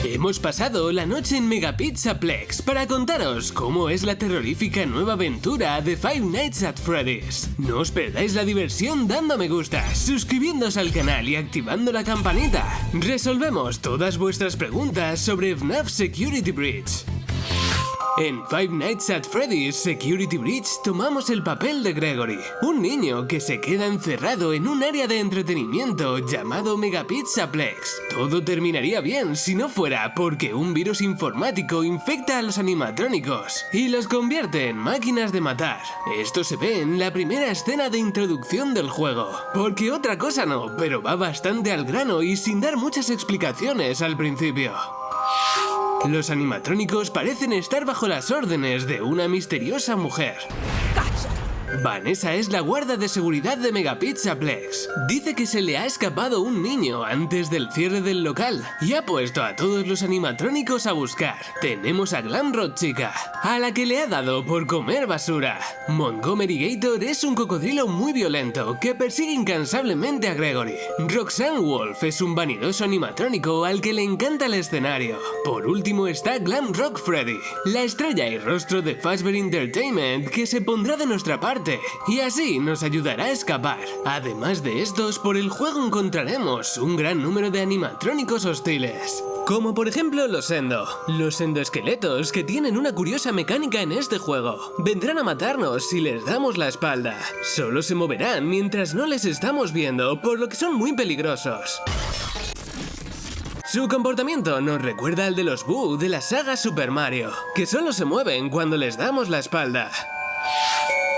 Hemos pasado la noche en Megapizzaplex para contaros cómo es la terrorífica nueva aventura de Five Nights at Freddy's. No os perdáis la diversión dando a me gusta, suscribiéndoos al canal y activando la campanita. Resolvemos todas vuestras preguntas sobre FNAF Security Breach. En Five Nights at Freddy's Security Breach tomamos el papel de Gregory, un niño que se queda encerrado en un área de entretenimiento llamado Megapizzaplex. Todo terminaría bien si no fuera porque un virus informático infecta a los animatrónicos y los convierte en máquinas de matar. Esto se ve en la primera escena de introducción del juego, porque otra cosa no, pero va bastante al grano y sin dar muchas explicaciones al principio. Los animatrónicos parecen estar bajo las órdenes de una misteriosa mujer. Vanessa es la guarda de seguridad de Megapizzaplex. Dice que se le ha escapado un niño antes del cierre del local y ha puesto a todos los animatrónicos a buscar. Tenemos a Glamrock Chica, a la que le ha dado por comer basura. Montgomery Gator es un cocodrilo muy violento que persigue incansablemente a Gregory. Roxanne Wolf es un vanidoso animatrónico al que le encanta el escenario. Por último está Glamrock Freddy, la estrella y rostro de Fazbear Entertainment que se pondrá de nuestra parte y así nos ayudará a escapar. Además de estos, por el juego encontraremos un gran número de animatrónicos hostiles, como por ejemplo los endoesqueletos que tienen una curiosa mecánica en este juego. Vendrán a matarnos si les damos la espalda. Solo se moverán mientras no les estamos viendo, por lo que son muy peligrosos. Su comportamiento nos recuerda al de los Boo de la saga Super Mario, que solo se mueven cuando les damos la espalda.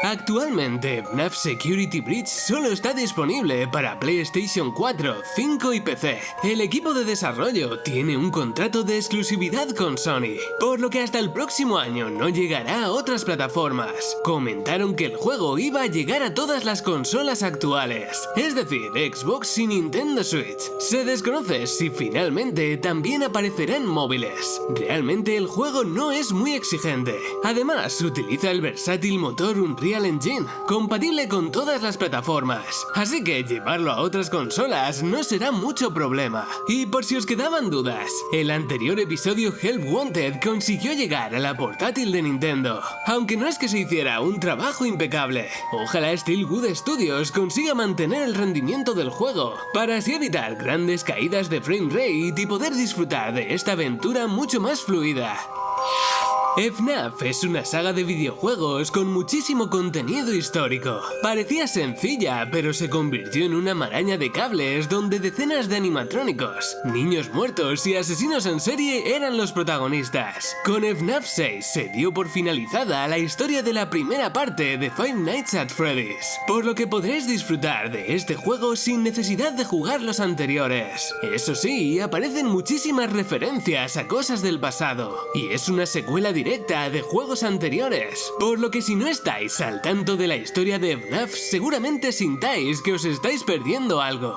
Actualmente, FNAF Security Breach solo está disponible para PlayStation 4, 5 y PC. El equipo de desarrollo tiene un contrato de exclusividad con Sony, por lo que hasta el próximo año no llegará a otras plataformas. Comentaron que el juego iba a llegar a todas las consolas actuales, es decir, Xbox y Nintendo Switch. Se desconoce si finalmente también aparecerá en móviles. Realmente el juego no es muy exigente. Además, utiliza el versátil motor Unreal Engine, compatible con todas las plataformas, así que llevarlo a otras consolas no será mucho problema. Y por si os quedaban dudas, el anterior episodio Help Wanted consiguió llegar a la portátil de Nintendo, aunque no es que se hiciera un trabajo impecable. Ojalá Steelwood Studios consiga mantener el rendimiento del juego, para así evitar grandes caídas de frame rate y poder disfrutar de esta aventura mucho más fluida. FNAF es una saga de videojuegos con muchísimo contenido histórico. Parecía sencilla, pero se convirtió en una maraña de cables donde decenas de animatrónicos, niños muertos y asesinos en serie eran los protagonistas. Con FNAF 6 se dio por finalizada la historia de la primera parte de Five Nights at Freddy's, por lo que podréis disfrutar de este juego sin necesidad de jugar los anteriores. Eso sí, aparecen muchísimas referencias a cosas del pasado, y es una secuela directa de juegos anteriores, por lo que si no estáis al tanto de la historia de FNAF, seguramente sintáis que os estáis perdiendo algo.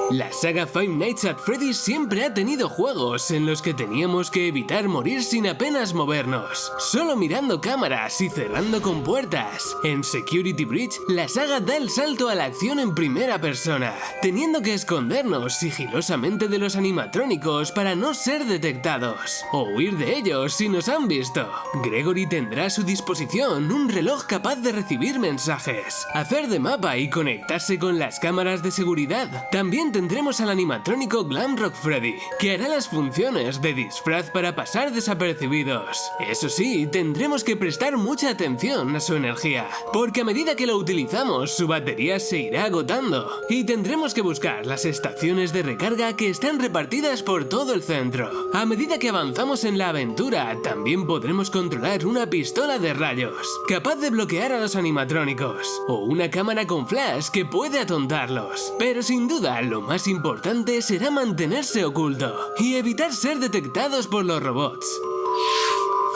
La saga Five Nights at Freddy's siempre ha tenido juegos en los que teníamos que evitar morir sin apenas movernos, solo mirando cámaras y cerrando con puertas. En Security Breach, la saga da el salto a la acción en primera persona, teniendo que escondernos sigilosamente de los animatrónicos para no ser detectados, o huir de ellos si nos han visto. Gregory tendrá a su disposición un reloj capaz de recibir mensajes, hacer de mapa y conectarse con las cámaras de seguridad. También tendremos al animatrónico Glamrock Freddy, que hará las funciones de disfraz para pasar desapercibidos. Eso sí, tendremos que prestar mucha atención a su energía, porque a medida que lo utilizamos, su batería se irá agotando, y tendremos que buscar las estaciones de recarga que están repartidas por todo el centro. A medida que avanzamos en la aventura, también podremos controlar una pistola de rayos, capaz de bloquear a los animatrónicos, o una cámara con flash que puede atontarlos. Pero sin duda, lo más importante será mantenerse oculto y evitar ser detectados por los robots.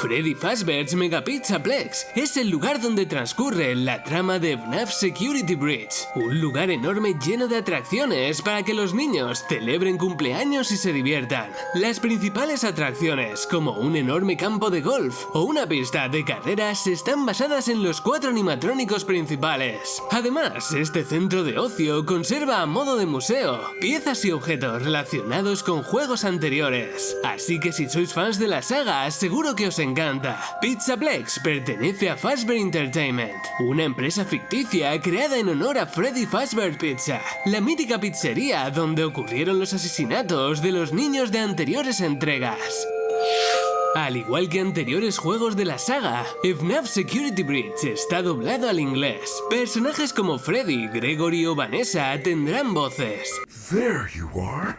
Freddy Fazbear's Mega Pizzaplex es el lugar donde transcurre la trama de FNAF Security Breach, un lugar enorme lleno de atracciones para que los niños celebren cumpleaños y se diviertan. Las principales atracciones, como un enorme campo de golf o una pista de carreras, están basadas en los 4 animatrónicos principales. Además, este centro de ocio conserva a modo de museo piezas y objetos relacionados con juegos anteriores. Así que si sois fans de la saga, seguro que os encanta. Pizzaplex pertenece a Fazbear Entertainment, una empresa ficticia creada en honor a Freddy Fazbear Pizza, la mítica pizzería donde ocurrieron los asesinatos de los niños de anteriores entregas. Al igual que anteriores juegos de la saga, FNAF Security Breach está doblado al inglés. Personajes como Freddy, Gregory o Vanessa tendrán voces. There you are.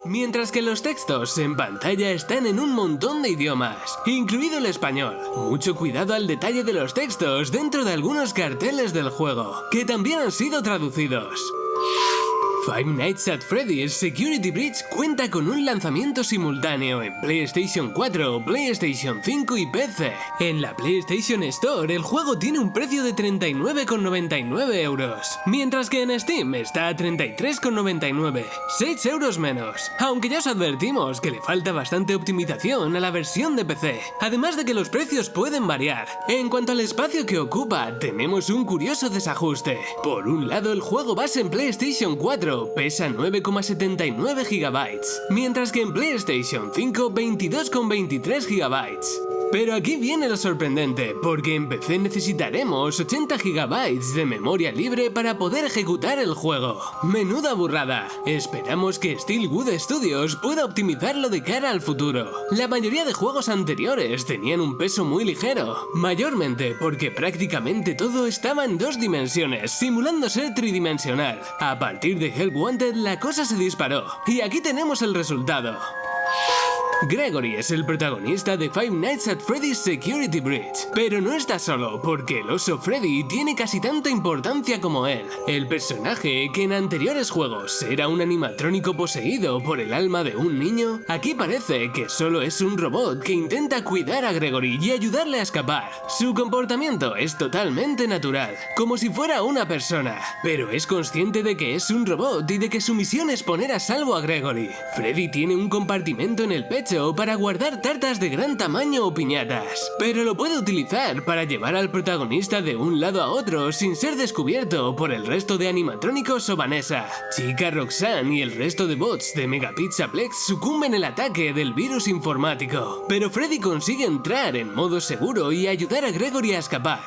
Mientras que los textos en pantalla están en un montón de idiomas, incluido el español. Mucho cuidado al detalle de los textos dentro de algunos carteles del juego, que también han sido traducidos. Five Nights at Freddy's Security Breach cuenta con un lanzamiento simultáneo en PlayStation 4, PlayStation 5 y PC. En la PlayStation Store el juego tiene un precio de 39,99 €, mientras que en Steam está a 33,99, 6 € menos. Aunque ya os advertimos que le falta bastante optimización a la versión de PC, además de que los precios pueden variar. En cuanto al espacio que ocupa, tenemos un curioso desajuste. Por un lado, el juego base en PlayStation 4 pesa 9,79 GB, mientras que en PlayStation 5 22,23 GB. Pero aquí viene lo sorprendente, porque en PC necesitaremos 80 GB de memoria libre para poder ejecutar el juego. Menuda burrada. Esperamos que Steelwood Studios pueda optimizarlo de cara al futuro. La mayoría de juegos anteriores tenían un peso muy ligero, mayormente porque prácticamente todo estaba en 2 dimensiones, simulando ser tridimensional. A partir de Help Wanted la cosa se disparó, y aquí tenemos el resultado. Gregory es el protagonista de Five Nights at Freddy's Security Breach, pero no está solo, porque el oso Freddy tiene casi tanta importancia como él. El personaje, que en anteriores juegos era un animatrónico poseído por el alma de un niño, aquí parece que solo es un robot que intenta cuidar a Gregory y ayudarle a escapar. Su comportamiento es totalmente natural, como si fuera una persona, pero es consciente de que es un robot y de que su misión es poner a salvo a Gregory. Freddy tiene un compartimento en el pecho para guardar tartas de gran tamaño o piñatas, pero lo puede utilizar para llevar al protagonista de un lado a otro sin ser descubierto por el resto de animatrónicos o Vanessa. Chica Roxanne y el resto de bots de Mega Pizzaplex sucumben al ataque del virus informático, pero Freddy consigue entrar en modo seguro y ayudar a Gregory a escapar.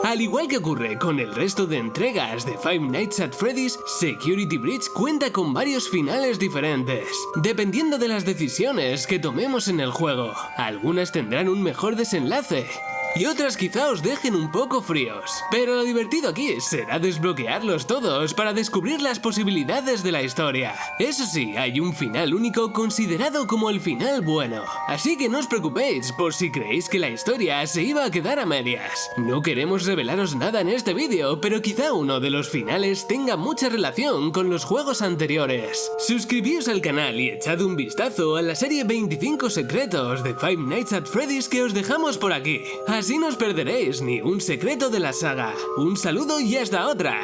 Al igual que ocurre con el resto de entregas de Five Nights at Freddy's, Security Breach cuenta con varios finales diferentes, dependiendo de las decisiones que tomemos en el juego. Algunas tendrán un mejor desenlace, y otras quizá os dejen un poco fríos. Pero lo divertido aquí será desbloquearlos todos para descubrir las posibilidades de la historia. Eso sí, hay un final único considerado como el final bueno, así que no os preocupéis por si creéis que la historia se iba a quedar a medias. No queremos revelaros nada en este vídeo, pero quizá uno de los finales tenga mucha relación con los juegos anteriores. Suscribíos al canal y echad un vistazo a la serie 25 secretos de Five Nights at Freddy's que os dejamos por aquí. Así no os perderéis ni un secreto de la saga. Un saludo y hasta otra.